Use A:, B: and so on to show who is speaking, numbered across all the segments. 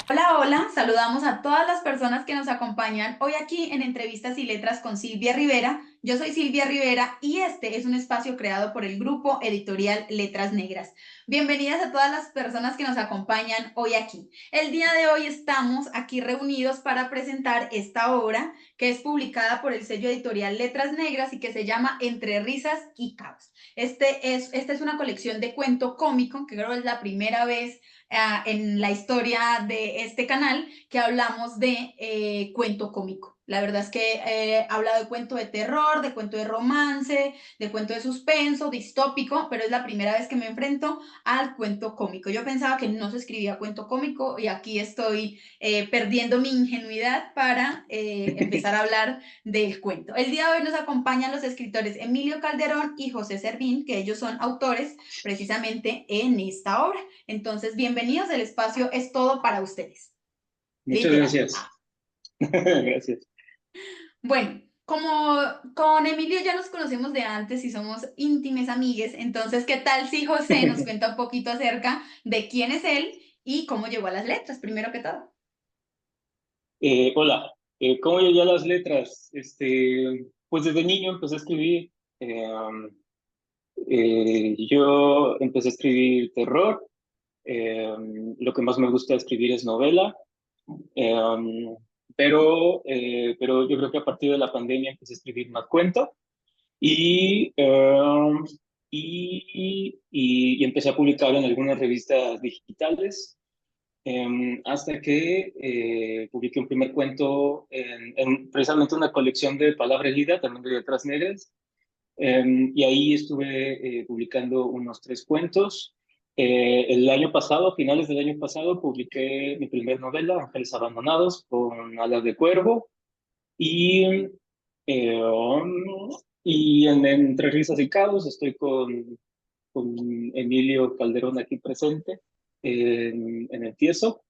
A: Hola, hola, saludamos a todas las personas que nos acompañan hoy aquí en Entrevistas y Letras con Silvia Rivera. Yo soy Silvia Rivera y este es un espacio creado por el grupo editorial Letras Negras. Bienvenidas a todas las personas que nos acompañan hoy aquí. El día de hoy estamos aquí reunidos para presentar esta obra que es publicada por el sello editorial Letras Negras y que se llama Entre Risas y Caos. Esta es una colección de cuento cómico que creo es la primera vez en la historia de este canal que hablamos de cuento cómico. La verdad es que habla de cuento de terror, de cuento de romance, de cuento de suspenso, distópico, pero es la primera vez que me enfrento al cuento cómico. Yo pensaba que no se escribía cuento cómico y aquí estoy perdiendo mi ingenuidad para empezar a hablar del cuento. El día de hoy nos acompañan los escritores Emilio Calderón y José Servín, que ellos son autores precisamente en esta obra. Entonces, bienvenidos, el espacio es todo para ustedes,
B: Muchas
A: literal.
B: gracias. Gracias.
A: Bueno, como con Emilio ya nos conocemos de antes y somos íntimes amigues, entonces, ¿qué tal si José nos cuenta un poquito acerca de quién es él y cómo llegó a las letras, primero que todo?
B: Hola, ¿cómo llegué a las letras? Pues desde niño empecé a escribir. Yo empecé a escribir terror. Lo que más me gusta escribir es novela. eh, pero yo creo que a partir de la pandemia empecé a escribir más cuento y empecé a publicar en algunas revistas digitales. Hasta que publiqué un primer cuento en precisamente una colección de Palabra Herida, también de Letras Negras, y ahí estuve publicando unos tres cuentos. El año pasado, a finales del año pasado, publiqué mi primer novela, Ángeles Abandonados, con Alas de Cuervo, y, y Entre Risas y Caos estoy con Emilio Calderón aquí presente en el Tieso.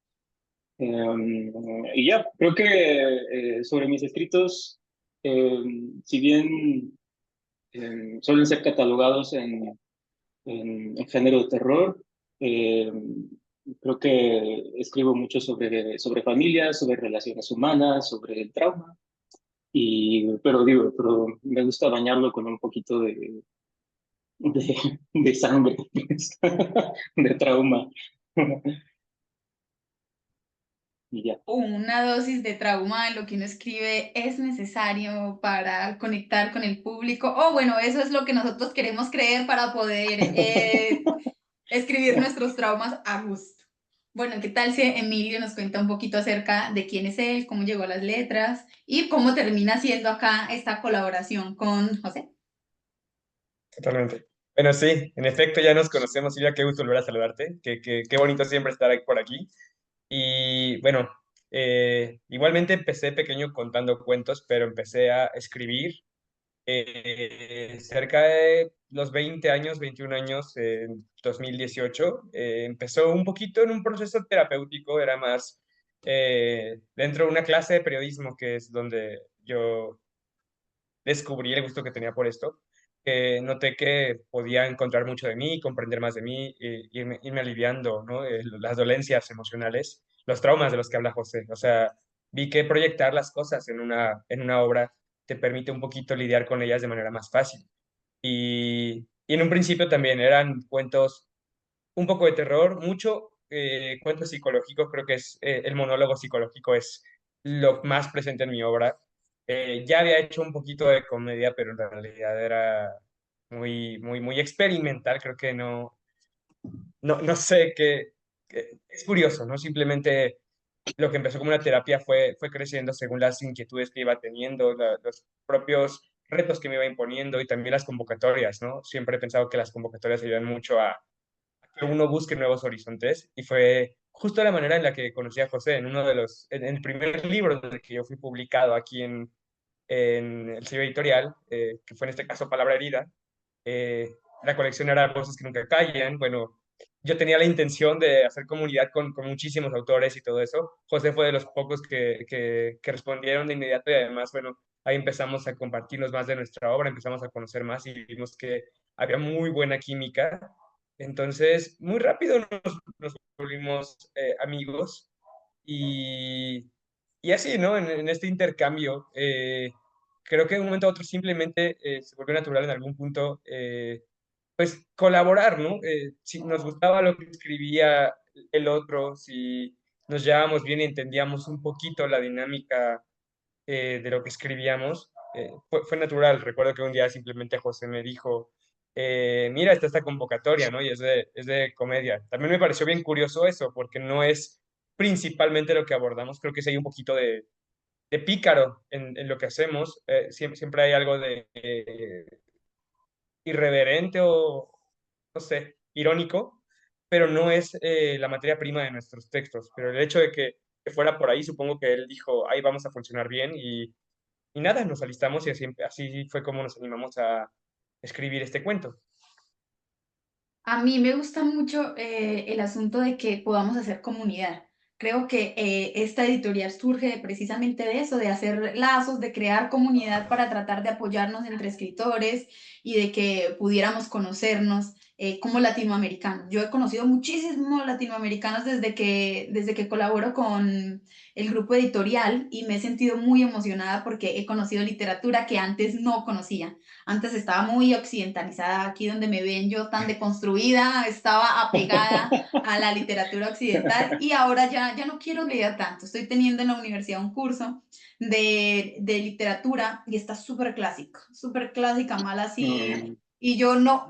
B: Y ya, creo que sobre mis escritos, si bien suelen ser catalogados en género de terror, eh, creo que escribo mucho sobre familias, sobre relaciones humanas, sobre el trauma, pero me gusta bañarlo con un poquito de sangre, de trauma. Y ya.
A: Una dosis de trauma de lo que uno escribe es necesario para conectar con el público. O bueno, eso es lo que nosotros queremos creer para poder escribir nuestros traumas a gusto. Bueno, ¿qué tal si Emilio nos cuenta un poquito acerca de quién es él, cómo llegó a las letras y cómo termina siendo acá esta colaboración con José?
C: Totalmente. Bueno, sí, en efecto ya nos conocemos, Silvia, qué gusto volver a saludarte, qué bonito siempre estar por aquí. Y bueno, igualmente empecé pequeño contando cuentos, pero empecé a escribir cerca de los 20 años, 21 años, en 2018. Empezó un poquito en un proceso terapéutico, era más dentro de una clase de periodismo, que es donde yo descubrí el gusto que tenía por esto. Noté que podía encontrar mucho de mí, comprender más de mí, irme aliviando, ¿no? Las dolencias emocionales, los traumas de los que habla José. O sea, vi que proyectar las cosas en una obra te permite un poquito lidiar con ellas de manera más fácil. Y en un principio también eran cuentos un poco de terror, mucho cuentos psicológicos, creo que es el monólogo psicológico es lo más presente en mi obra. Ya había hecho un poquito de comedia, pero en realidad era muy experimental, creo que no sé es curioso, ¿no? Simplemente lo que empezó como una terapia fue creciendo según las inquietudes que iba teniendo, los propios retos que me iba imponiendo y también las convocatorias, ¿no? Siempre he pensado que las convocatorias ayudan mucho a que uno busque nuevos horizontes y fue justo la manera en la que conocí a José en en el primer libro del que yo fui publicado aquí en el sello editorial, que fue en este caso Palabra Herida. La colección era Voces que nunca callan. Bueno, yo tenía la intención de hacer comunidad con muchísimos autores y todo eso. José fue de los pocos que respondieron de inmediato y además, bueno, ahí empezamos a compartirnos más de nuestra obra, empezamos a conocer más y vimos que había muy buena química. Entonces, muy rápido nos volvimos amigos Y, y así, ¿no? En este intercambio, creo que de un momento a otro simplemente se volvió natural en algún punto, pues colaborar, ¿no? Si nos gustaba lo que escribía el otro, si nos llevábamos bien y entendíamos un poquito la dinámica de lo que escribíamos, fue natural. Recuerdo que un día simplemente José me dijo, mira, está esta convocatoria, ¿no? Y es de comedia. También me pareció bien curioso eso, porque no es principalmente lo que abordamos, creo que sí hay un poquito de pícaro en lo que hacemos. Siempre, siempre hay algo de irreverente o, no sé, irónico, pero no es la materia prima de nuestros textos. Pero el hecho de que fuera por ahí, supongo que él dijo, ahí vamos a funcionar bien y nada, nos alistamos y así, así fue como nos animamos a escribir este cuento.
A: A mí me gusta mucho el asunto de que podamos hacer comunidad. Creo que esta editorial surge precisamente de eso, de hacer lazos, de crear comunidad para tratar de apoyarnos entre escritores y de que pudiéramos conocernos como latinoamericanos. Yo he conocido muchísimos latinoamericanos desde que colaboro con el grupo editorial y me he sentido muy emocionada porque he conocido literatura que antes no conocía. Antes estaba muy occidentalizada, aquí donde me ven yo tan deconstruida, estaba apegada a la literatura occidental y ahora ya no quiero leer tanto. Estoy teniendo en la universidad un curso de literatura y está súper clásica, mal así.
B: Mm.
A: Y yo no,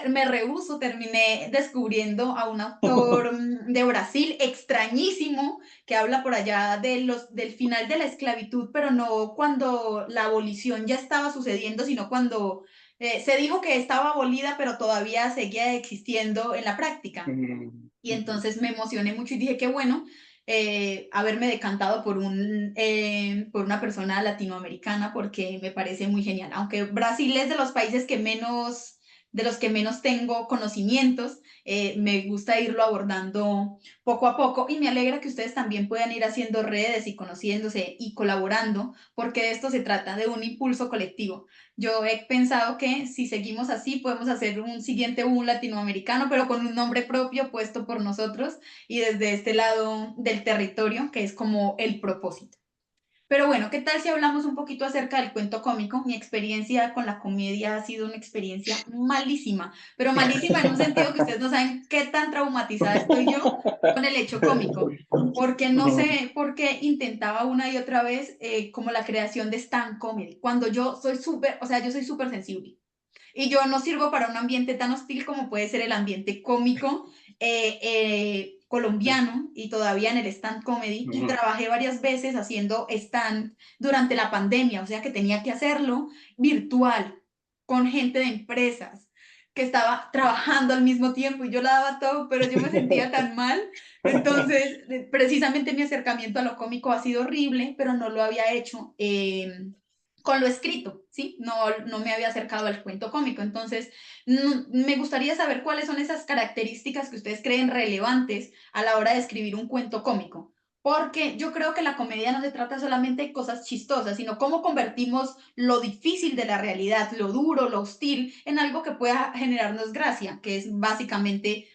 A: me rehúso, terminé descubriendo a un autor de Brasil extrañísimo que habla por allá del final de la esclavitud, pero no cuando la abolición ya estaba sucediendo, sino cuando se dijo que estaba abolida, pero todavía seguía existiendo en la práctica.
B: Mm.
A: Y
B: Mm.
A: entonces me emocioné mucho y dije, qué bueno haberme decantado por una persona latinoamericana porque me parece muy genial. Aunque Brasil es de los países de los que menos tengo conocimientos, me gusta irlo abordando poco a poco y me alegra que ustedes también puedan ir haciendo redes y conociéndose y colaborando, porque de esto se trata, de un impulso colectivo. Yo he pensado que si seguimos así podemos hacer un siguiente boom latinoamericano, pero con un nombre propio puesto por nosotros y desde este lado del territorio, que es como el propósito. Pero bueno, ¿qué tal si hablamos un poquito acerca del cuento cómico? Mi experiencia con la comedia ha sido una experiencia malísima, pero malísima en un sentido que ustedes no saben qué tan traumatizada estoy yo con el hecho cómico, porque no sé por qué intentaba una y otra vez como la creación de stand comedy, cuando yo soy súper, o sea, yo soy súper sensible. Y yo no sirvo para un ambiente tan hostil como puede ser el ambiente cómico colombiano y todavía en el stand comedy. Y
B: Mm.
A: trabajé varias veces haciendo stand durante la pandemia, o sea que tenía que hacerlo virtual, con gente de empresas que estaba trabajando al mismo tiempo y yo la daba todo, pero yo me sentía tan mal. Entonces, precisamente mi acercamiento a lo cómico ha sido horrible, pero no lo había hecho con lo escrito, ¿sí? No me había acercado al cuento cómico. Entonces, me gustaría saber cuáles son esas características que ustedes creen relevantes a la hora de escribir un cuento cómico. Porque yo creo que la comedia no se trata solamente de cosas chistosas, sino cómo convertimos lo difícil de la realidad, lo duro, lo hostil, en algo que pueda generarnos gracia, que es básicamente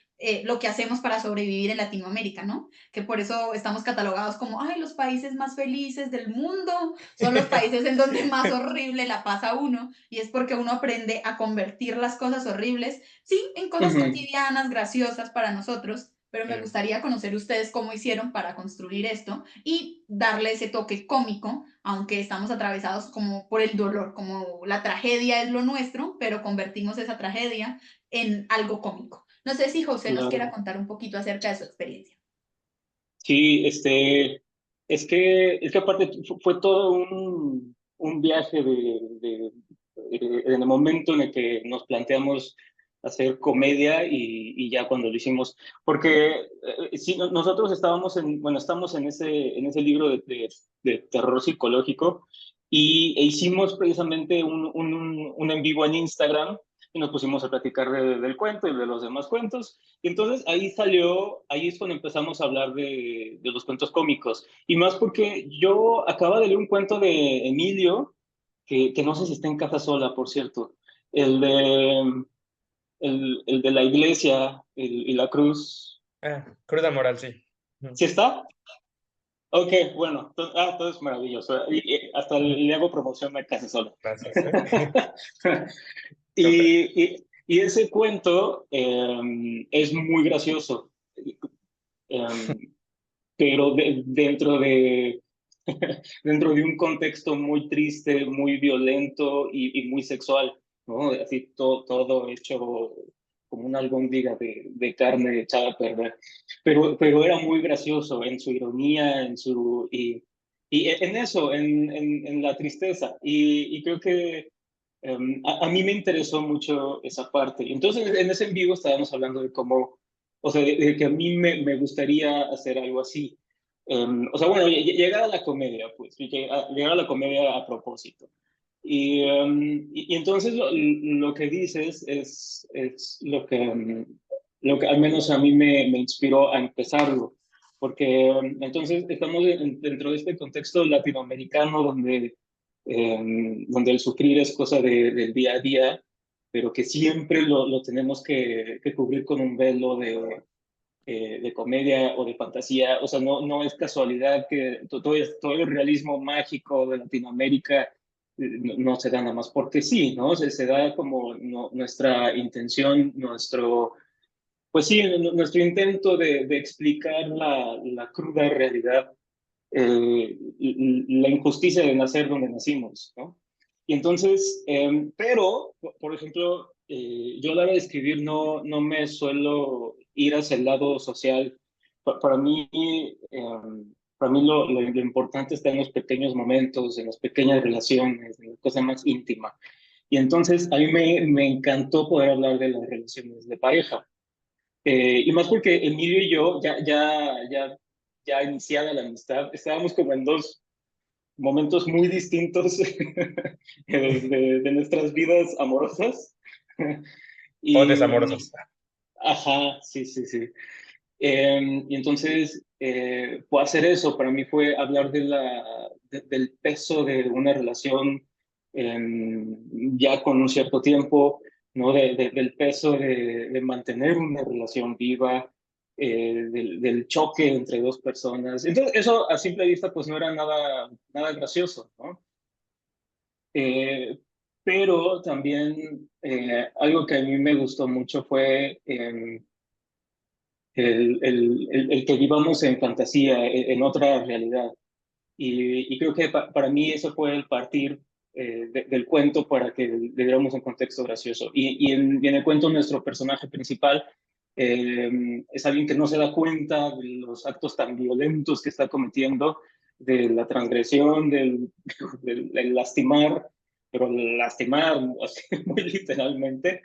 A: lo que hacemos para sobrevivir en Latinoamérica, ¿no? Que por eso estamos catalogados como, ay, los países más felices del mundo, son los países en donde más horrible la pasa uno, y es porque uno aprende a convertir las cosas horribles, sí, en cosas
B: Ujú.
A: cotidianas, graciosas para nosotros, pero me
C: Sí.
A: gustaría conocer ustedes cómo hicieron para construir esto y darle ese toque cómico, aunque estamos atravesados como por el dolor, como la tragedia es lo nuestro, pero convertimos esa tragedia en algo cómico. No sé si José nos quiera
B: Claro.
A: contar un poquito acerca de su experiencia.
B: Sí, es que aparte fue todo un viaje en el momento en el que nos planteamos hacer comedia y ya cuando lo hicimos, porque sí, nosotros estábamos bueno, estamos en ese libro de terror psicológico e hicimos precisamente un en vivo en Instagram y nos pusimos a platicar del cuento y de los demás cuentos. Y entonces ahí es cuando empezamos a hablar de los cuentos cómicos. Y más porque yo acaba de leer un cuento de Emilio, que no sé si está en Casa Sola, por cierto, el de, el de la iglesia y la cruz.
C: Ah, cruda moral, sí. Ujú.
B: ¿Sí está? Ok, bueno, todo es maravilloso. Y hasta le hago promoción a casa solo.
C: Gracias, ¿eh? Súper.
B: Y ese cuento es muy gracioso, pero dentro de un contexto muy triste, muy violento y muy sexual, ¿no? Así todo hecho como una albóndiga de carne echada a perder. Pero era muy gracioso en su ironía, y en eso, en la tristeza. Y creo que a mí me interesó mucho esa parte. Entonces, en ese en vivo estábamos hablando de cómo, o sea, de que a mí me gustaría hacer algo así. O sea, bueno, llegar a la comedia, pues, llegar a la comedia a propósito. Y entonces lo que dices es lo que al menos a mí me inspiró a empezarlo. Porque entonces estamos dentro de este contexto latinoamericano donde el sufrir es cosa del día a día, pero que siempre lo tenemos que cubrir con un velo de comedia o de fantasía. O sea, no es casualidad que todo el realismo mágico de Latinoamérica no se da nada más porque sí, ¿no? Se da como nuestra intención, pues sí, nuestro intento de explicar la cruda realidad, la injusticia de nacer donde nacimos, ¿no? Y entonces, pero, por ejemplo, yo a la hora de escribir no me suelo ir hacia el lado social. Para mí, lo importante está en los pequeños momentos, en las pequeñas relaciones, en la cosa más íntima. Y entonces a mí me encantó poder hablar de las relaciones de pareja. Y más porque Emilio y yo, ya iniciada la amistad, estábamos como en dos momentos muy distintos de nuestras vidas amorosas.
C: O
B: Y,
C: desamorosos.
B: ajá, sí, sí, sí. Y entonces, fue hacer eso, para mí fue hablar del peso de una relación ya con un cierto tiempo, ¿no? Del peso de mantener una relación viva, del choque entre dos personas. Entonces, eso a simple vista, pues no era nada gracioso, ¿no? Eh, pero también algo que a mí me gustó mucho fue el que vivamos en fantasía, en otra realidad. Y creo que para mí eso fue el partir del cuento para que le diéramos un contexto gracioso. Y en el cuento nuestro personaje principal es alguien que no se da cuenta de los actos tan violentos que está cometiendo, de la transgresión, del lastimar, pero lastimar así, muy literalmente,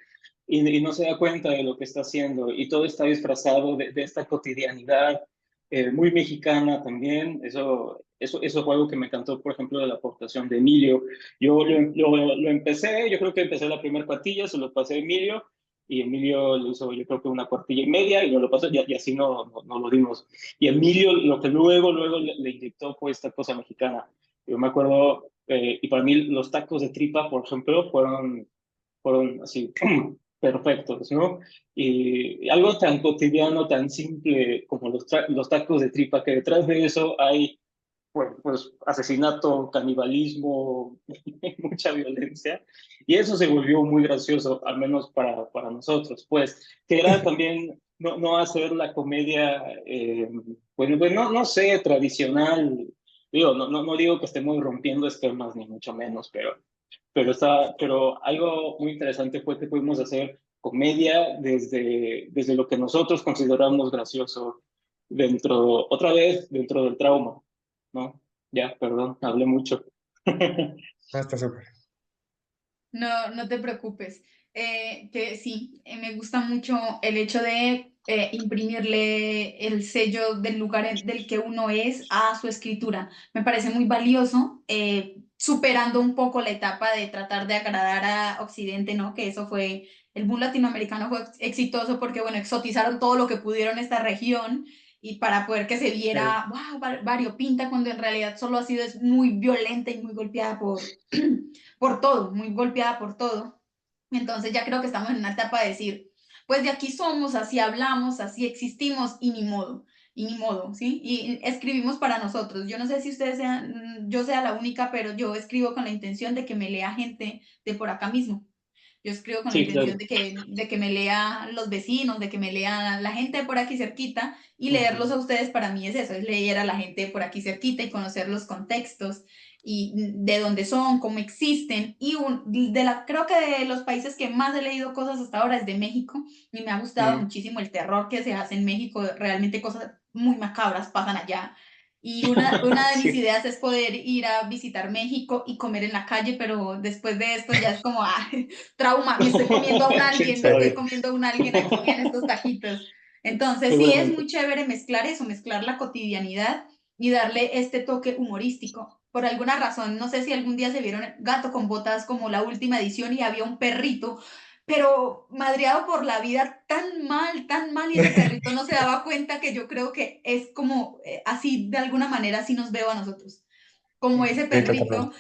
B: y no se da cuenta de lo que está haciendo. Y todo está disfrazado de esta cotidianidad muy mexicana también. Eso fue algo que me encantó, por ejemplo, de la aportación de Emilio. Yo lo empecé, yo creo que empecé la primera cuartilla, se lo pasé a Emilio, y Emilio lo hizo yo creo que una cuartilla y media, y yo lo pasé, y así no lo dimos. Y Emilio lo que luego le inyectó fue esta cosa mexicana. Yo me acuerdo, y para mí los tacos de tripa, por ejemplo, fueron así, perfectos, ¿no? Y algo tan cotidiano, tan simple como los tacos de tripa, que detrás de eso hay, pues asesinato, canibalismo, mucha violencia. Y eso se volvió muy gracioso, al menos para nosotros, pues, que era también no hacer la comedia, pues no sé, tradicional. Digo, no digo que estemos rompiendo esquemas, ni mucho menos, pero algo muy interesante fue que pudimos hacer comedia desde lo que nosotros consideramos gracioso otra vez, dentro del trauma, ¿no? Ya, perdón, hablé mucho.
C: Ah, está súper.
A: No, no te preocupes. Que sí, me gusta mucho el hecho de imprimirle el sello del lugar del que uno es a su escritura. Me parece muy valioso, superando un poco la etapa de tratar de agradar a Occidente, ¿no? Que eso fue, el boom latinoamericano fue exitoso porque, bueno, exotizaron todo lo que pudieron esta región y para poder que se viera, wow, variopinta, cuando en realidad solo ha sido es muy violenta y muy golpeada por todo, muy golpeada por todo. Entonces ya creo que estamos en una etapa de decir, pues de aquí somos, así hablamos, así existimos y ni modo. y ni modo, ¿sí? Y escribimos para nosotros. Yo no sé si ustedes sean, yo sea la única, pero yo escribo con la intención de que me lea gente de por acá mismo. Yo escribo con la
B: Sí,
A: intención
B: claro.
A: de que me lea los vecinos, de que me lea la gente de por aquí cerquita, y leerlos
B: Ujú.
A: a ustedes para mí es eso, es leer a la gente de por aquí cerquita y conocer los contextos y de dónde son, cómo existen. Y creo que de los países que más he leído cosas hasta ahora es de México, y me ha gustado
B: Mm.
A: muchísimo el terror que se hace en México, realmente cosas muy macabras pasan allá. Y una de mis
B: Sí.
A: ideas es poder ir a visitar México y comer en la calle, pero después de esto ya es como, trauma, me estoy comiendo a un
B: ¿Quién
A: alguien, me estoy
B: sabe?
A: comiendo a un alguien aquí en estos taquitos. Entonces sí, es
B: Seguramente.
A: muy chévere mezclar eso, mezclar la cotidianidad y darle este toque humorístico. Por alguna razón, no sé si algún día se vieron Gato con Botas como la última edición y había un perrito, pero madreado por la vida tan mal, y ese perrito no se daba cuenta que yo creo que es como así, de alguna manera, así nos veo a nosotros. Como ese
C: Sí, totalmente.
A: perrito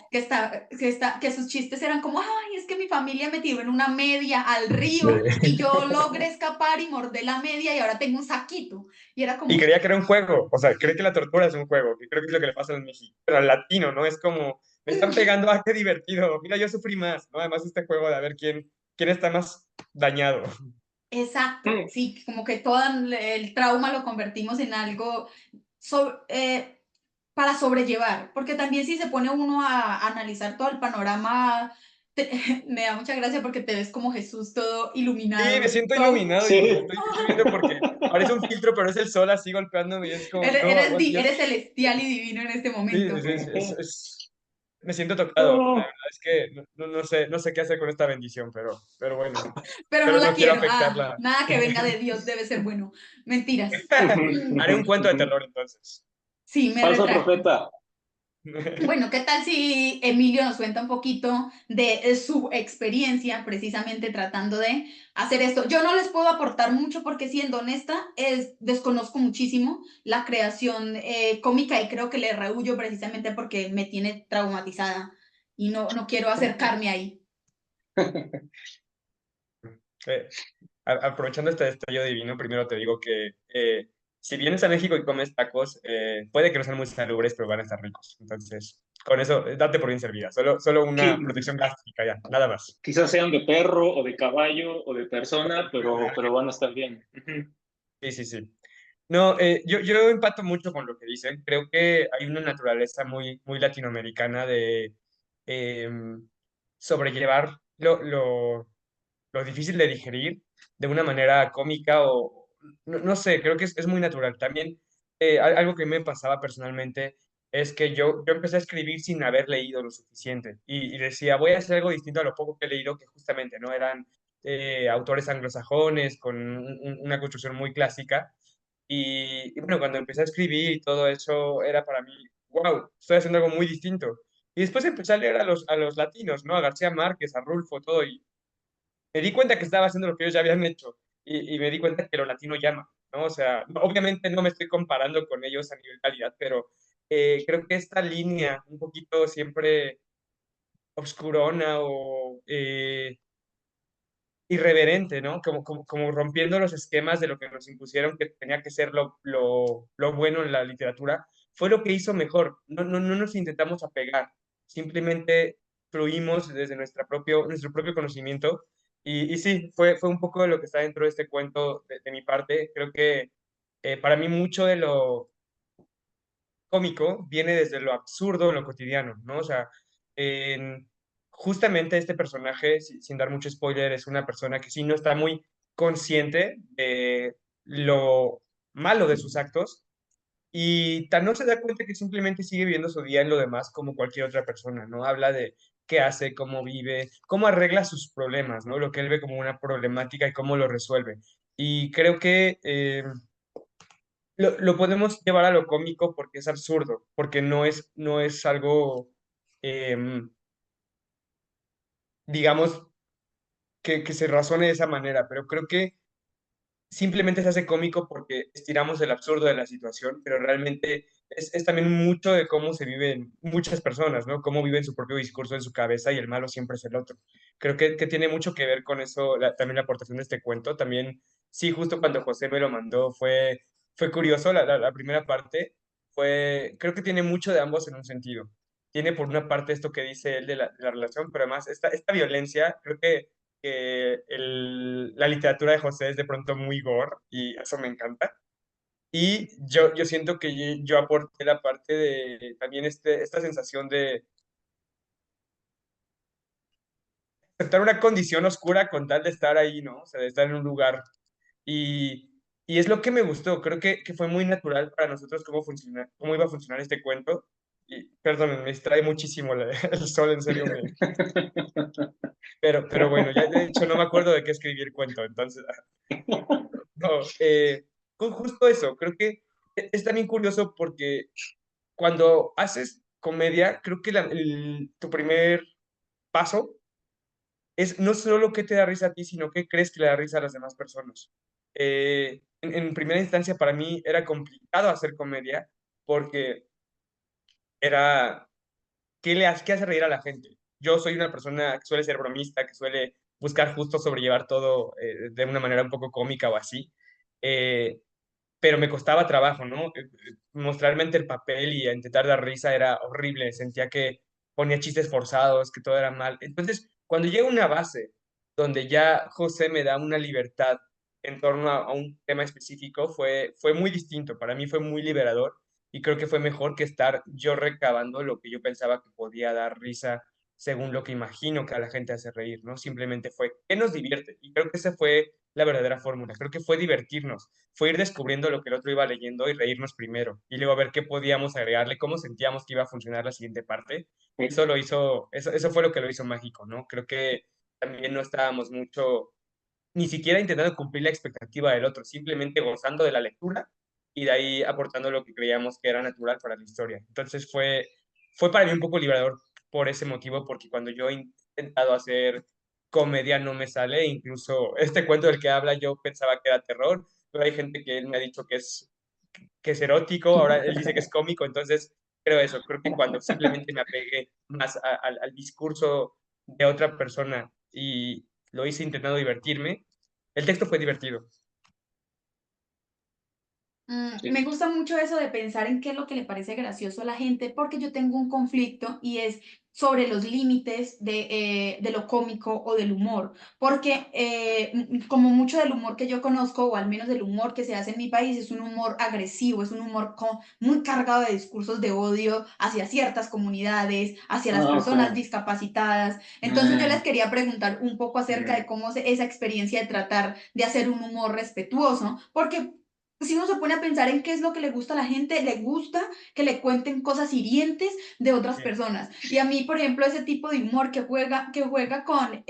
A: que sus chistes eran como, ay, es que mi familia me tiró en una media al
C: Sí.
A: río y yo logré escapar y morder la media y ahora tengo un saquito. Y era
C: Y
A: como,
C: creía que era un juego, o sea, cree que la tortura es un juego, que creo que es lo que le pasa al mexicano, pero al latino, ¿no? Es como, me están pegando, ah, qué divertido, mira, yo sufrí más, ¿no? Además, este juego de a ver quién está más dañado.
A: exacto,
B: Mm.
A: sí, como que todo el trauma lo convertimos en algo so- eh, para sobrellevar, porque también si se pone uno a analizar todo el panorama, me da mucha gracia porque te ves como Jesús todo
C: Sí, me
A: iluminado,
C: siento
A: todo,
C: iluminado y
B: Sí.
C: estoy viendo porque parece un filtro, pero es el sol así golpeándome y es como, no, aguante,
A: eres celestial y divino en este
C: sí,
A: momento.
C: me siento tocado. La
B: Oh.
C: verdad es que no sé qué hacer con esta bendición, pero bueno,
A: Pero no
C: pero
A: la
C: no quiero
A: quiero. Ah,
C: afectarla.
A: nada que venga de Dios debe ser bueno. Mentiras.
B: Ujú,
C: Haré
B: ujú,
C: un cuento de
B: ujú.
C: terror entonces.
A: Sí, me
B: Falso
A: retracto.
B: profeta.
A: Bueno, ¿qué tal si Emilio nos cuenta un poquito de su experiencia precisamente tratando de hacer esto? Yo no les puedo aportar mucho porque siendo honesta, desconozco muchísimo la creación cómica y creo que le rehuyo precisamente porque me tiene traumatizada y no quiero acercarme ahí.
C: Eh, aprovechando este destello divino, primero te digo que si vienes a México y comes tacos, puede que no sean muy salubres, pero van a estar ricos. Entonces, con eso, date por bien servida. Solo una
B: Qui-
C: protección gástrica ya, nada más.
B: Quizás sean de perro o de caballo o de persona, pero van a estar bien. Ujú.
C: Sí, sí, sí. No, yo empato mucho con lo que dicen. Creo que hay una naturaleza muy latinoamericana de sobrellevar lo difícil de digerir de una manera cómica o no sé, creo que es muy natural. También algo que me pasaba personalmente es que yo empecé a escribir sin haber leído lo suficiente y decía, voy a hacer algo distinto a lo poco que he leído, que justamente no eran autores anglosajones con una construcción muy clásica. Y bueno, cuando empecé a escribir y todo eso era para mí, wow, estoy haciendo algo muy distinto. Y después empecé a leer a los latinos, ¿no? A García Márquez, a Rulfo, todo, y me di cuenta que estaba haciendo lo que ellos ya habían hecho y me di cuenta que lo latino llama, ¿no? O sea, obviamente no me estoy comparando con ellos a nivel calidad, pero creo que esta línea un poquito siempre obscurona o irreverente, ¿no? Como rompiendo los esquemas de lo que nos impusieron que tenía que ser lo bueno en la literatura, fue lo que hizo mejor. No nos intentamos apegar, simplemente fluimos desde nuestro propio conocimiento. Y sí, fue un poco de lo que está dentro de este cuento de mi parte. Creo que para mí mucho de lo cómico viene desde lo absurdo, lo cotidiano, ¿no? O sea, en- justamente este personaje, sin dar mucho spoiler, es una persona que sí no está muy consciente de lo malo de sus actos y tan no se da cuenta que simplemente sigue viviendo su día en lo demás como cualquier otra persona, ¿no? Habla de qué hace, cómo vive, cómo arregla sus problemas, ¿no? Lo que él ve como una problemática y cómo lo resuelve. Y creo que lo podemos llevar a lo cómico porque es absurdo, porque no es algo, em, digamos, que se razone de esa manera, pero creo que simplemente se hace cómico porque estiramos el absurdo de la situación, pero realmente es también mucho de cómo se viven muchas personas, ¿no? Cómo viven su propio discurso en su cabeza y el malo siempre es el otro. Creo que tiene mucho que ver con eso, también la aportación de este cuento. También, sí, justo cuando José me lo mandó fue fue curioso, la primera parte creo que tiene mucho de ambos en un sentido. Tiene por una parte esto que dice él de la relación, pero además esta violencia, creo que la literatura de José es de pronto muy gore y eso me encanta. Y yo siento que yo aporté la parte de también esta sensación de aceptar una condición oscura con tal de estar ahí, ¿no? O sea, de estar en un lugar. Y es lo que me gustó. Creo que fue muy natural para nosotros cómo iba a funcionar este cuento. Y, perdón, me distrae muchísimo el sol, en serio. Pero bueno, ya de hecho no me acuerdo de qué escribir cuento, entonces, no, con justo eso, creo que es también curioso porque cuando haces comedia, creo que tu primer paso es no solo que te da risa a ti, sino que crees que le da risa a las demás personas. En primera instancia, para mí era complicado hacer comedia porque era, qué hace reír a la gente? Yo soy una persona que suele ser bromista, que suele buscar justo sobrellevar todo de una manera un poco cómica o así. Eh, pero me costaba trabajo, ¿no? Mostrarme ante el papel y intentar dar risa era horrible, sentía que ponía chistes forzados, que todo era mal. Entonces, cuando llega una base donde ya José me da una libertad en torno a un tema específico, fue muy distinto, para mí fue muy liberador y creo que fue mejor que estar yo recabando lo que yo pensaba que podía dar risa según lo que imagino que a la gente hace reír, ¿no? Simplemente fue, ¿qué nos divierte? Y creo que esa fue la verdadera fórmula, creo que fue divertirnos, fue ir descubriendo lo que el otro iba leyendo y reírnos primero, y luego ver qué podíamos agregarle, cómo sentíamos que iba a funcionar la siguiente parte. Eso fue lo que lo hizo mágico, ¿no? Creo que también no estábamos mucho, ni siquiera intentando cumplir la expectativa del otro, simplemente gozando de la lectura y de ahí aportando lo que creíamos que era natural para la historia. Entonces fue para mí un poco liberador por ese motivo, porque cuando yo he intentado hacer comedia no me sale, incluso este cuento del que habla yo pensaba que era terror, pero hay gente que él me ha dicho que es erótico, ahora él dice que es cómico, entonces creo eso, creo que cuando simplemente me apegué más al discurso de otra persona y lo hice intentando divertirme, el texto fue divertido.
A: Me
B: Sí.
A: gusta mucho eso de pensar en qué es lo que le parece gracioso a la gente, porque yo tengo un conflicto y es sobre los límites de lo cómico o del humor, porque como mucho del humor que yo conozco, o al menos del humor que se hace en mi país, es un humor agresivo, es un humor muy cargado de discursos de odio hacia ciertas comunidades, hacia las
B: Ah,
A: personas
B: ok.
A: discapacitadas. Entonces yo les
B: Mm,
A: quería preguntar un poco acerca de
B: mm,
A: cómo esa experiencia de tratar de hacer un humor respetuoso, porque si uno se pone a pensar en qué es lo que le gusta a la gente, le gusta que le cuenten cosas hirientes de otras personas. Y a mí, por ejemplo, ese tipo de humor que juega con,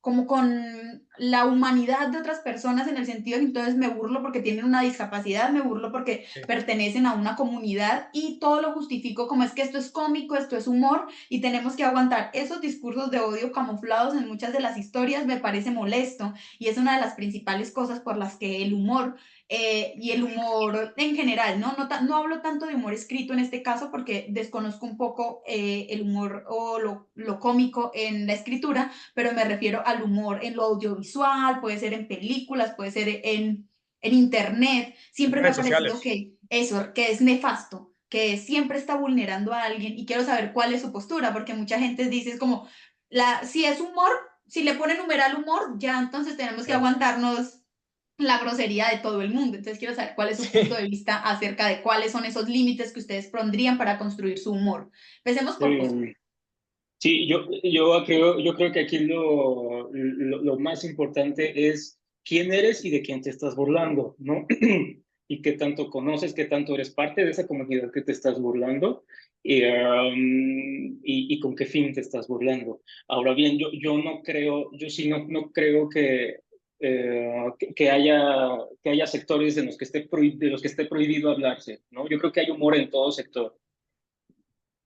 A: como con la humanidad de otras personas en el sentido de que entonces me burlo porque tienen una discapacidad, me burlo porque
C: Sí.
A: pertenecen a una comunidad y todo lo justifico como es que esto es cómico, esto es humor y tenemos que aguantar esos discursos de odio camuflados en muchas de las historias, me parece molesto y es una de las principales cosas por las que el humor y el humor en general, ¿no? No hablo tanto de humor escrito en este caso porque desconozco un poco el humor o lo cómico en la escritura, pero me refiero al humor en lo audiovisual, puede ser en películas, puede ser en internet. Siempre me ha
C: Redes
A: parecido
C: sociales.
A: que eso, que es nefasto, que siempre está vulnerando a alguien y quiero saber cuál es su postura, porque mucha gente dice es como, si es humor, si le pone numeral humor, ya entonces tenemos que
C: Claro.
A: aguantarnos la grosería de todo el mundo. Entonces quiero saber cuál es su punto de
C: Sí,
A: vista acerca de cuáles son esos límites que ustedes pondrían para construir su humor. Empecemos por José.
B: sí. Sí, yo creo que aquí lo más importante es quién eres y de quién te estás burlando, ¿no? Y qué tanto conoces, qué tanto eres parte de esa comunidad que te estás burlando y con qué fin te estás burlando. Ahora bien, yo no creo, yo sí no creo que haya sectores de los que de los que esté prohibido hablarse, ¿no? Yo creo que hay humor en todo sector.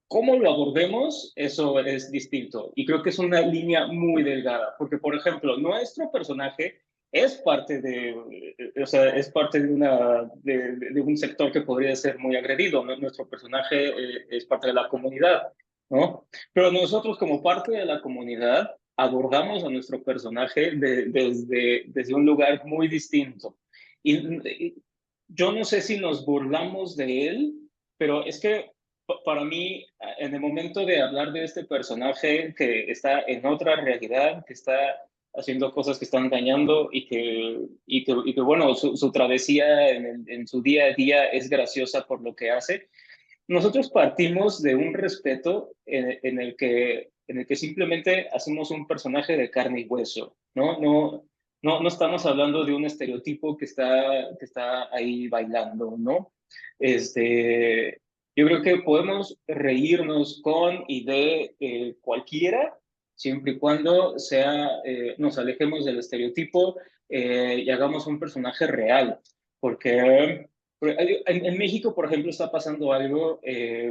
B: Cómo lo abordemos, eso es distinto. Y creo que es una línea muy delgada, porque, por ejemplo, nuestro personaje es parte o sea, es parte de un sector que podría ser muy agredido, ¿no? Nuestro personaje es parte de la comunidad, ¿no? Pero nosotros como parte de la comunidad abordamos a nuestro personaje desde un lugar muy distinto. Y yo no sé si nos burlamos de él, pero es que para mí, en el momento de hablar de este personaje que está en otra realidad, que está haciendo cosas que están dañando y que bueno, su travesía en su día a día es graciosa por lo que hace, nosotros partimos de un respeto en el que simplemente hacemos un personaje de carne y hueso, ¿no? No estamos hablando de un estereotipo que está ahí bailando, ¿no? Este, yo creo que podemos reírnos con y de cualquiera, siempre y cuando nos alejemos del estereotipo y hagamos un personaje real, porque en México, por ejemplo, está pasando algo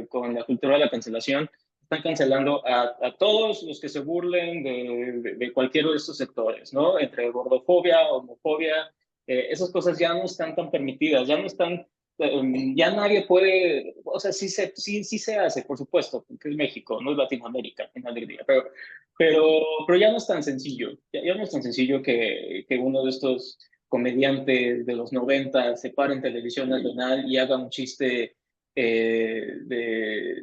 B: con la cultura de la cancelación. Están cancelando a todos los que se burlen de cualquiera de estos sectores, ¿no? Entre gordofobia, homofobia, esas cosas ya no están tan permitidas, ya no están, ya nadie puede, o sea, sí se hace, por supuesto, porque es México, no es Latinoamérica, al final del día, pero ya no es tan sencillo, ya no es tan sencillo que uno de estos comediante de los 90 se para en televisión nacional y haga un chiste de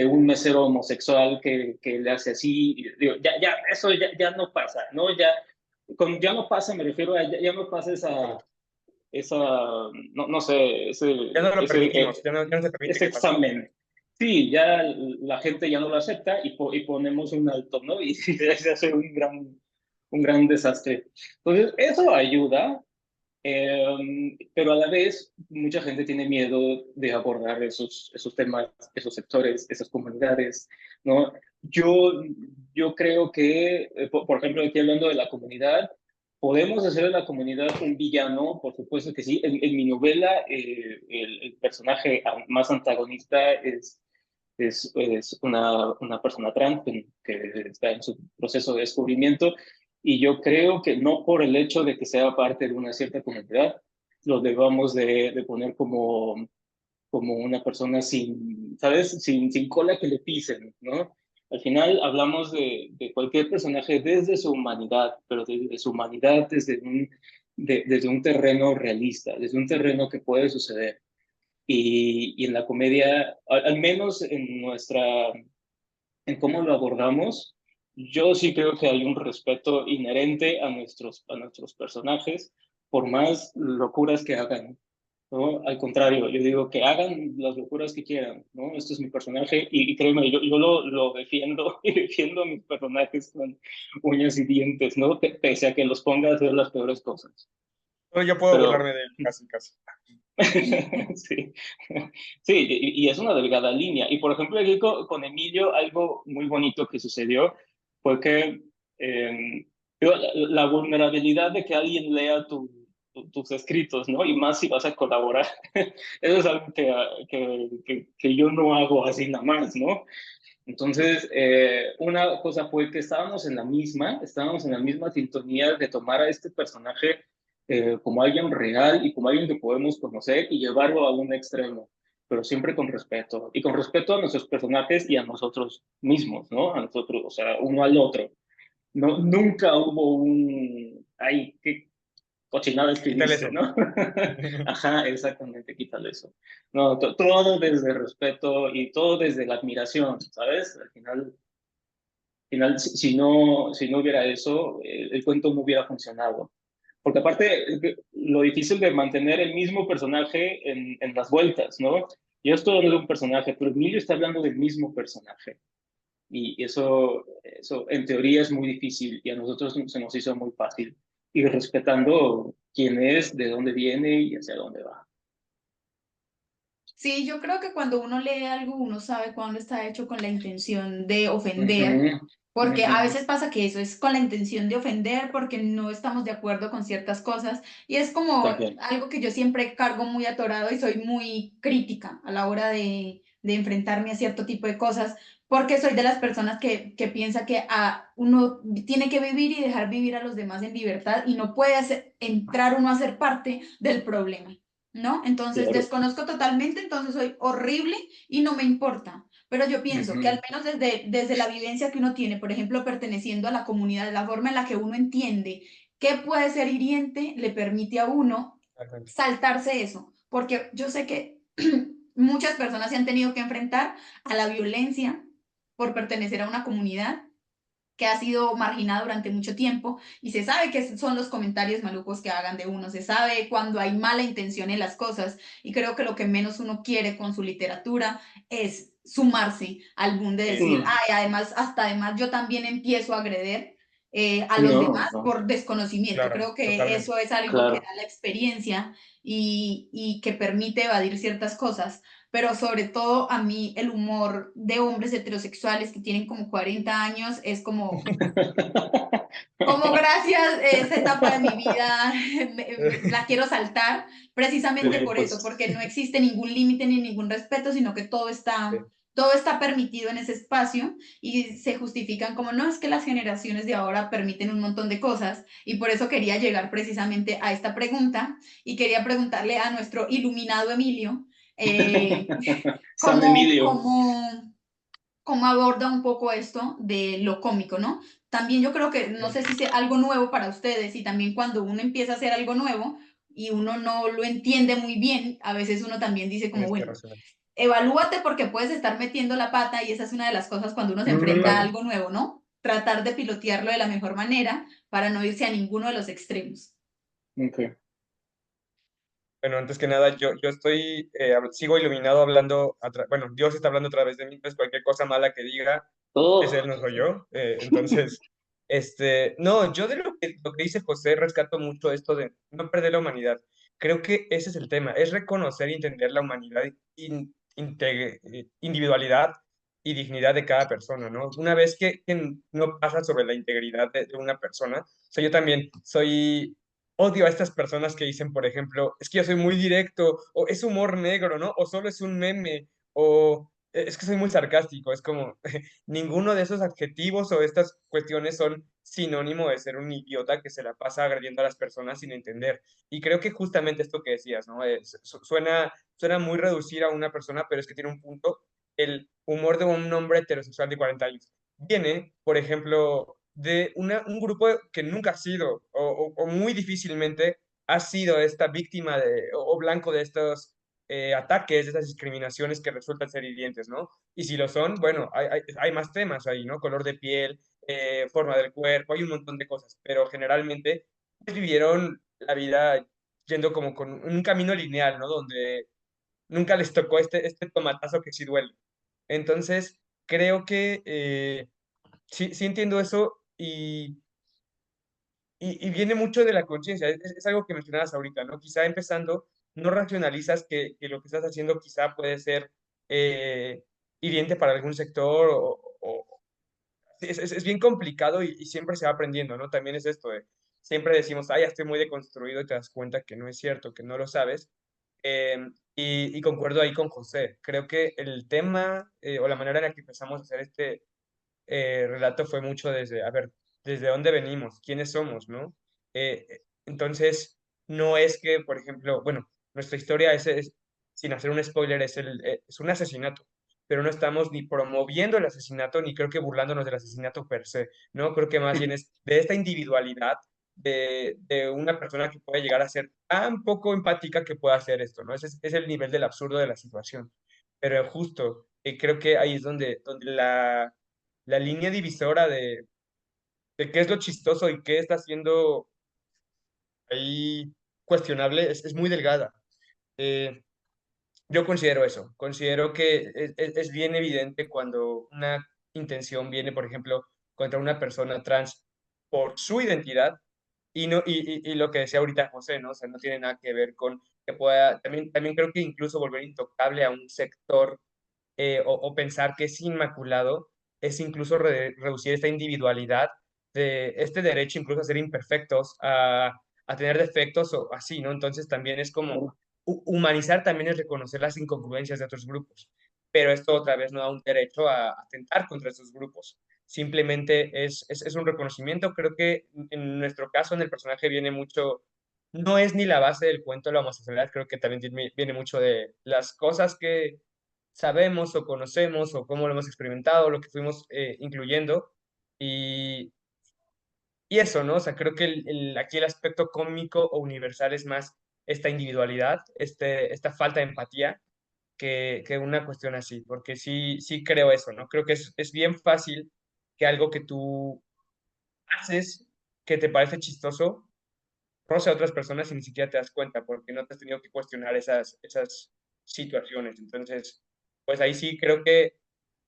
B: un mesero homosexual que le hace así. Digo, eso ya no pasa, ¿no? Con ya no pasa me refiero a ya no pasa esa no sé,
C: Ya no lo
B: ese,
C: permitimos, ya no se permite
B: ese
C: que pase.
B: examen. Sí, ya la gente ya no lo acepta y ponemos un alto, ¿no? Y se hace un gran desastre. Entonces, eso ayuda, pero a la vez mucha gente tiene miedo de abordar esos temas, esos sectores, esas comunidades, ¿no? Yo creo que, por ejemplo, aquí hablando de la comunidad, podemos hacer de la comunidad un villano, por supuesto que sí. En mi novela, el personaje más antagonista es una persona trans que está en su proceso de descubrimiento, y yo creo que no por el hecho de que sea parte de una cierta comunidad, lo debamos de poner como una persona ¿sabes? Sin cola que le pisen, ¿no? Al final hablamos de cualquier personaje desde su humanidad, pero desde su humanidad, desde un terreno realista, desde un terreno que puede suceder. Y en la comedia, al menos en cómo lo abordamos, yo sí creo que hay un respeto inherente a nuestros personajes, por más locuras que hagan, ¿no? Al contrario, yo digo que hagan las locuras que quieran, ¿no? Este es mi personaje y créeme, yo lo defiendo y defiendo a mis personajes con uñas y dientes, ¿no? Pese a que los ponga a hacer las peores cosas.
C: Solo yo puedo
B: Pero
C: burlarme de él, casi, casi.
B: sí, sí, y es una delgada línea. Y por ejemplo, aquí con Emilio, algo muy bonito que sucedió fue que la vulnerabilidad de que alguien lea tus escritos, ¿no? Y más si vas a colaborar. Eso es algo que yo no hago así nada más, ¿no? Entonces, una cosa fue que estábamos en la misma sintonía de tomar a este personaje como alguien real y como alguien que podemos conocer y llevarlo a un extremo, pero siempre con respeto, y con respeto a nuestros personajes y a nosotros mismos, ¿no? A nosotros, o sea, uno al otro. No, nunca hubo ay, qué cochinada
C: Quítale
B: escribiste,
C: eso.
B: ¿no? Ajá, exactamente, quítale eso. No, todo desde respeto y todo desde la admiración, ¿sabes? Al final, si no hubiera eso, el cuento no hubiera funcionado. Porque aparte, lo difícil de mantener el mismo personaje en las vueltas, ¿no? Yo estoy hablando de un personaje, pero Emilio está hablando del mismo personaje. Y eso en teoría es muy difícil, y a nosotros se nos hizo muy fácil, ir respetando quién es, de dónde viene y hacia dónde va.
A: Sí, yo creo que cuando uno lee algo, uno sabe cuándo está hecho con la intención de ofender,
B: Ujú,
A: porque a
B: ujú,
A: veces pasa que eso es con la intención de ofender porque no estamos de acuerdo con ciertas cosas, y es como
B: también.
A: algo que yo siempre cargo muy atorado y soy muy crítica a la hora de enfrentarme a cierto tipo de cosas, porque soy de las personas que piensa que uno tiene que vivir y dejar vivir a los demás en libertad y no puede entrar uno a ser parte del problema. ¿No? Entonces
B: Claro.
A: desconozco totalmente, entonces soy horrible y no me importa. Pero yo pienso que al
B: Ujú,
A: menos desde la vivencia que uno tiene, por ejemplo, perteneciendo a la comunidad, la forma en la que uno entiende qué puede ser hiriente, le permite a uno
C: Exactamente.
A: saltarse eso. porque yo sé que muchas personas se han tenido que enfrentar a la violencia por pertenecer a una comunidad que ha sido marginada durante mucho tiempo y se sabe que son los comentarios malucos que hagan de uno, se sabe cuando hay mala intención en las cosas y creo que lo que menos uno quiere con su literatura es sumarse al boom de decir,
B: Mm,
A: ay, además, hasta además yo también empiezo a agreder a los
B: no,
A: demás
B: no,
A: por desconocimiento.
C: Claro,
A: Creo que
C: totalmente.
A: eso es algo que
B: claro.
A: da la experiencia y que permite evadir ciertas cosas, pero sobre todo a mí el humor de hombres heterosexuales que tienen como 40 años es como gracias, esa etapa de mi vida la quiero saltar precisamente
B: Sí,
A: por eso,
B: pues,
A: porque no existe ningún límite ni ningún respeto, sino que
C: Sí.
A: todo está permitido en ese espacio y se justifican como no es que las generaciones de ahora permiten un montón de cosas y por eso quería llegar precisamente a esta pregunta y quería preguntarle a nuestro iluminado Emilio eh,
B: San
A: cómo,
B: Emilio.
A: cómo, cómo aborda un poco esto de lo cómico, ¿no? También yo creo que, no sé si sea algo nuevo para ustedes y también cuando uno empieza a hacer algo nuevo y uno no lo entiende muy bien, a veces uno también dice como,
C: Tienes que
A: bueno,
C: razonar.
A: evalúate porque puedes estar metiendo la pata y esa es una de las cosas cuando uno se enfrenta a
B: Mm,
C: Totalmente.
A: algo nuevo, ¿no? Tratar de pilotearlo de la mejor manera para no irse a ninguno de los extremos.
B: ok.
C: Bueno, antes que nada, yo estoy, sigo iluminado hablando, bueno, Dios está hablando a través de mí, entonces cualquier cosa mala que diga, es
B: Oh,
C: Él, no soy yo. Entonces, no, yo de lo que dice José rescato mucho esto de no perder la humanidad. Creo que ese es el tema, es reconocer y entender la humanidad, individualidad y dignidad de cada persona, ¿no? Una vez que no pasa sobre la integridad de una persona, o sea, yo también odio a estas personas que dicen, por ejemplo, es que yo soy muy directo, o es humor negro, ¿no? O solo es un meme, o es que soy muy sarcástico, es como, ninguno de esos adjetivos o estas cuestiones son sinónimo de ser un idiota que se la pasa agrediendo a las personas sin entender. Y creo que justamente esto que decías, ¿no? Suena muy reducir a una persona, pero es que tiene un punto. El humor de un hombre heterosexual de 40 años viene, por ejemplo, de un grupo que nunca ha sido o muy difícilmente ha sido esta víctima o blanco de estos ataques, de estas discriminaciones que resultan ser hirientes, ¿no? Y si lo son, bueno, hay más temas ahí, ¿no? Color de piel, forma del cuerpo, hay un montón de cosas, pero generalmente pues, vivieron la vida yendo como con un camino lineal, ¿no? Donde nunca les tocó este tomatazo que sí duele. Entonces, creo que sí entiendo eso y viene mucho de la conciencia. Es algo que mencionabas ahorita, ¿no? Quizá empezando, no racionalizas que lo que estás haciendo quizá puede ser eh, hiriente para algún sector es bien complicado y siempre se va aprendiendo, ¿no? También es esto de, siempre decimos, ah, ya estoy muy deconstruido y te das cuenta que no es cierto, que no lo sabes. Y concuerdo ahí con José. Creo que el tema o la manera en la que empezamos a hacer este relato fue mucho desde, a ver, desde dónde venimos, quiénes somos, ¿no? Entonces, no es que, por ejemplo, bueno, nuestra historia sin hacer un spoiler, es un asesinato, pero no estamos ni promoviendo el asesinato, ni creo que burlándonos del asesinato per se, ¿no? Creo que más bien es de esta individualidad de una persona que puede llegar a ser tan poco empática que pueda hacer esto, ¿no? Ese es el nivel del absurdo de la situación. Pero justo, creo que ahí es donde la línea divisora de qué es lo chistoso y qué está siendo ahí cuestionable es muy delgada. Eh, yo considero eso, considero que es bien evidente cuando una intención viene, por ejemplo, contra una persona trans por su identidad y, no, y lo que decía ahorita José, ¿no? O sea, no tiene nada que ver con que pueda, también creo que incluso volver intocable a un sector o pensar que es inmaculado, es incluso reducir esta individualidad de este derecho incluso a ser imperfectos, a tener defectos o así, ¿no? Entonces también es como
B: claro.
C: humanizar también es reconocer las incongruencias de otros grupos, pero esto otra vez no da un derecho a atentar contra esos grupos. Simplemente es un reconocimiento. Creo que en nuestro caso, en el personaje, viene mucho, no es ni la base del cuento de la homosexualidad, creo que también viene mucho de las cosas que sabemos o conocemos o cómo lo hemos experimentado, lo que fuimos incluyendo. Y, y eso, ¿no? O sea, creo que aquí el aspecto cómico o universal es más esta individualidad, esta falta de empatía que una cuestión así, porque sí creo eso, ¿no? Creo que es bien fácil que algo que tú haces que te parece chistoso roce a otras personas y ni siquiera te das cuenta porque no te has tenido que cuestionar esas situaciones. Entonces, pues ahí sí creo que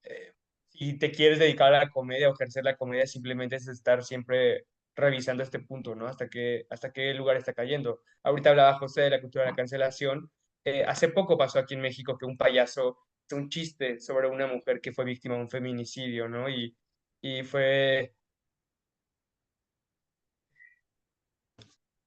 C: eh, si te quieres dedicar a la comedia o ejercer la comedia, simplemente es estar siempre revisando este punto, ¿no? Hasta qué lugar está cayendo. Ahorita hablaba José de la cultura de la cancelación. Hace poco pasó aquí en México que un payaso hizo un chiste sobre una mujer que fue víctima de un feminicidio, ¿no? Y fue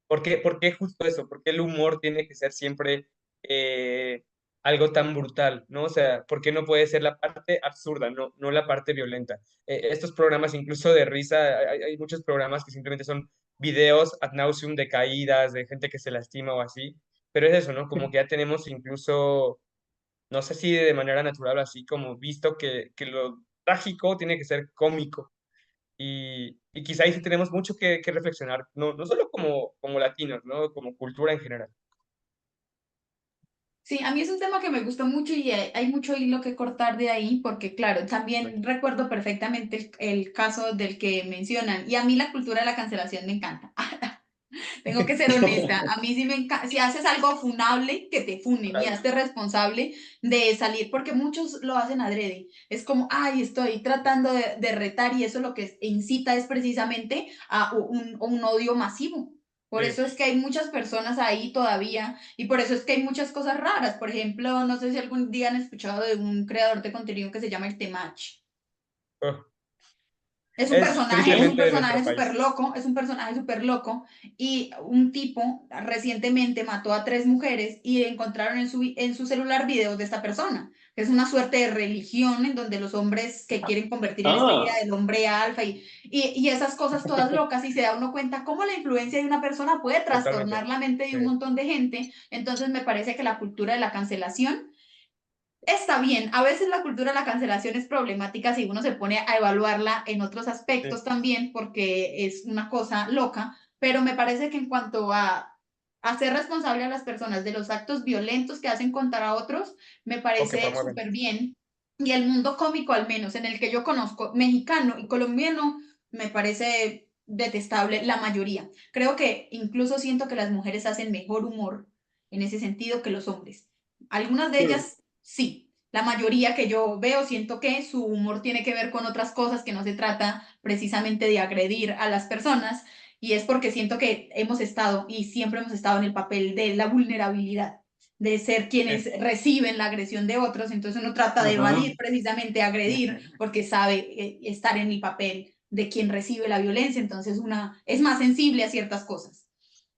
C: por qué justo eso? ¿Por qué el humor tiene que ser siempre eh, algo tan brutal, ¿no? O sea, ¿por qué no puede ser la parte absurda, no la parte violenta? Estos programas, incluso de risa, hay muchos programas que simplemente son videos ad nauseum de caídas, de gente que se lastima o así, pero es eso, ¿no? Como que ya tenemos incluso, no sé si de manera natural o así, como visto que lo trágico tiene que ser cómico. Y quizá ahí sí tenemos mucho que reflexionar, no solo como latinos, ¿no? Como cultura en general.
A: Sí, a mí es un tema que me gusta mucho y hay mucho hilo que cortar de ahí, porque claro, también recuerdo perfectamente el caso del que mencionan, y a mí la cultura de la cancelación me encanta. Tengo que ser honesta, a mí sí me encanta, si haces algo funable, que te funen y
C: Claro.
A: hazte responsable de salir, porque muchos lo hacen adrede. Es como, ay, estoy tratando de retar y eso lo que incita es precisamente a un odio masivo. Por
C: Sí.
A: eso es que hay muchas personas ahí todavía y por eso es que hay muchas cosas raras. Por ejemplo, no sé si algún día han escuchado de un creador de contenido que se llama el Temach.
C: Oh, es
A: Es un
C: tristemente de nuestro
A: personaje súper
C: país.
A: loco, es un personaje súper loco y un tipo recientemente mató a 3 mujeres y encontraron en su celular videos de esta persona. Es una suerte de religión en donde los hombres que quieren convertir en esta idea
B: Ah,
A: del hombre alfa y esas cosas todas locas y se da uno cuenta cómo la influencia de una persona puede
C: Totalmente.
A: trastornar la mente de
C: Sí.
A: un montón de gente. Entonces me parece que la cultura de la cancelación está bien, a veces la cultura de la cancelación es problemática si uno se pone a evaluarla en otros
C: Sí.
A: aspectos también, porque es una cosa loca, pero me parece que en cuanto a hacer responsable a las personas de los actos violentos que hacen contra otros, me
C: O que
A: parece
C: promueven.
A: súper bien. Y el mundo cómico, al menos en el que yo conozco, mexicano y colombiano, me parece detestable la mayoría. Creo que incluso siento que las mujeres hacen mejor humor en ese sentido que los hombres. Algunas de
B: hmm.
A: ellas sí, la mayoría que yo veo siento que su humor tiene que ver con otras cosas, que no se trata precisamente de agredir a las personas, y es porque siento que hemos estado y siempre hemos estado en el papel de la vulnerabilidad, de ser quienes
C: Sí.
A: reciben la agresión de otros, entonces uno trata de
B: Ujú.
A: evadir precisamente agredir porque sabe estar en el papel de quien recibe la violencia, entonces una es más sensible a ciertas cosas.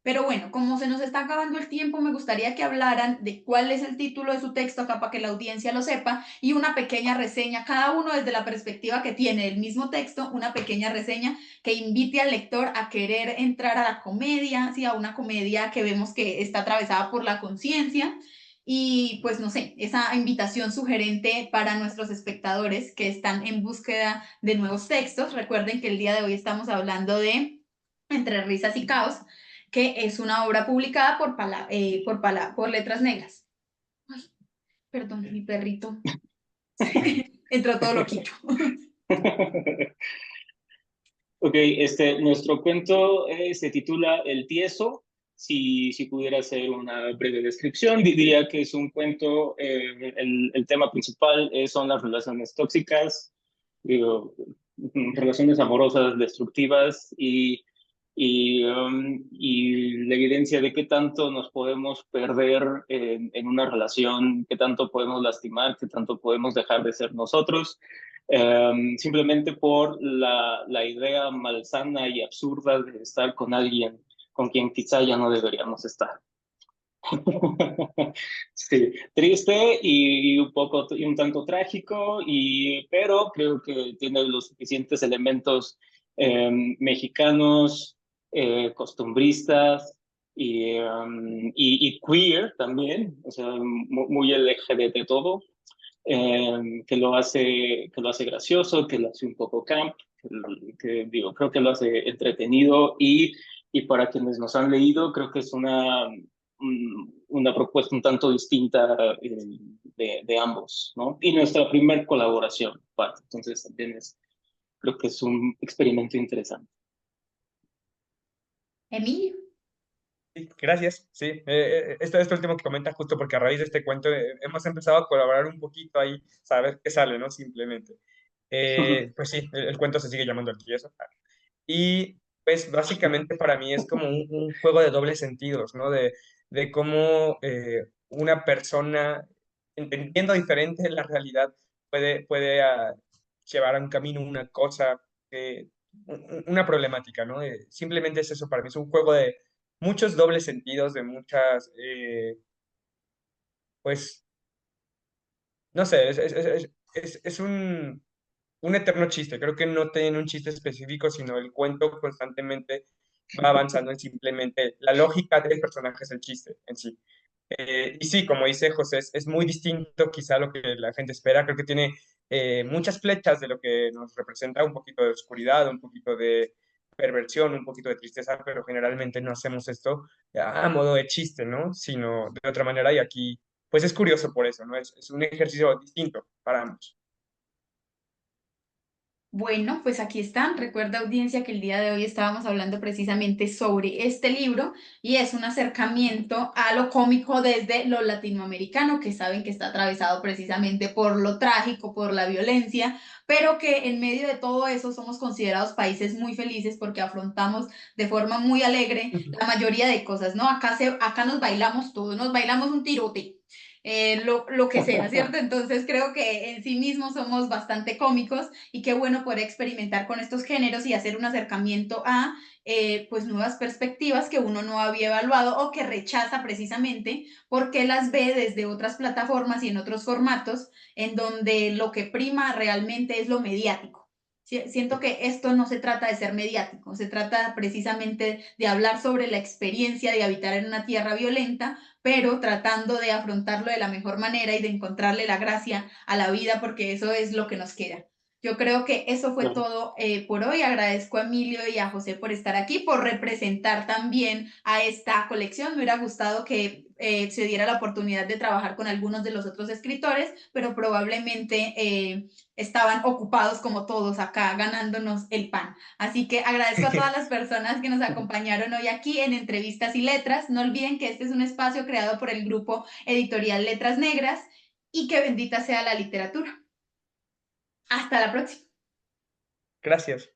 A: Pero bueno, como se nos está acabando el tiempo, me gustaría que hablaran de cuál es el título de su texto, acá para que la audiencia lo sepa, y una pequeña reseña, cada uno desde la perspectiva que tiene el mismo texto, una pequeña reseña que invite al lector a querer entrar a la comedia, sí, a una comedia que vemos que está atravesada por la conciencia. Y pues no sé, esa invitación sugerente para nuestros espectadores que están en búsqueda de nuevos textos. Recuerden que el día de hoy estamos hablando de Entre risas y caos, que es una obra publicada por Letras Negras. Ay, perdón, mi perrito entró todo loquito.
B: Ok, nuestro cuento se titula El Tieso. Si pudiera hacer una breve descripción, diría que es un cuento, el tema principal son las relaciones tóxicas, digo, relaciones amorosas destructivas y la evidencia de qué tanto nos podemos perder en una relación, qué tanto podemos lastimar, qué tanto podemos dejar de ser nosotros, simplemente por la idea malsana y absurda de estar con alguien con quien quizá ya no deberíamos estar. Sí, triste y un poco y un tanto trágico, pero creo que tiene los suficientes elementos mexicanos, costumbristas y queer también, o sea, muy LGBT todo, que lo hace gracioso, que lo hace un poco camp, digo, creo que lo hace entretenido y para quienes nos han leído, creo que es una propuesta un tanto distinta de ambos, ¿no? Y nuestra primera colaboración, aparte. Entonces también creo que es un experimento interesante.
A: Emilio.
C: Sí, gracias, sí. Esto último que comenta justo porque a raíz de este cuento hemos empezado a colaborar un poquito ahí, saber qué sale, ¿no? Simplemente. Pues sí, el cuento se sigue llamando El Tieso. Y pues básicamente para mí es como un juego de dobles sentidos, ¿no? De cómo una persona, entendiendo diferente la realidad, puede llevar a un camino una cosa, una problemática, ¿no? Simplemente es eso para mí, es un juego de muchos dobles sentidos, de muchas, pues, no sé, es un eterno chiste. Creo que no tiene un chiste específico, sino el cuento constantemente va avanzando en simplemente la lógica del personaje es el chiste en sí. Y sí, como dice José, es muy distinto quizá a lo que la gente espera. Creo que tiene muchas flechas de lo que nos representa, un poquito de oscuridad, un poquito de perversión, un poquito de tristeza, pero generalmente no hacemos esto a modo de chiste, ¿no? Sino de otra manera y aquí, pues es curioso por eso, ¿no? Es un ejercicio distinto para ambos.
A: Bueno, pues aquí están. Recuerda, audiencia, que el día de hoy estábamos hablando precisamente sobre este libro y es un acercamiento a lo cómico desde lo latinoamericano, que saben que está atravesado precisamente por lo trágico, por la violencia, pero que en medio de todo eso somos considerados países muy felices porque afrontamos de forma muy alegre la mayoría de cosas, ¿no? Acá nos bailamos todos, nos bailamos un tirote. Lo que sea, ¿cierto? Entonces creo que en sí mismos somos bastante cómicos y qué bueno poder experimentar con estos géneros y hacer un acercamiento a pues nuevas perspectivas que uno no había evaluado o que rechaza precisamente porque las ve desde otras plataformas y en otros formatos en donde lo que prima realmente es lo mediático. Siento que esto no se trata de ser mediático, se trata precisamente de hablar sobre la experiencia de habitar en una tierra violenta, pero tratando de afrontarlo de la mejor manera y de encontrarle la gracia a la vida, porque eso es lo que nos queda. Yo creo que eso fue
B: Claro.
A: todo por hoy. Agradezco a Emilio y a José por estar aquí, por representar también a esta colección. Me hubiera gustado que se diera la oportunidad de trabajar con algunos de los otros escritores, pero probablemente estaban ocupados como todos acá ganándonos el pan. Así que agradezco a todas las personas que nos acompañaron hoy aquí en Entrevistas y Letras. No olviden que este es un espacio creado por el grupo editorial Letras Negras y que bendita sea la literatura. Hasta la próxima.
C: Gracias.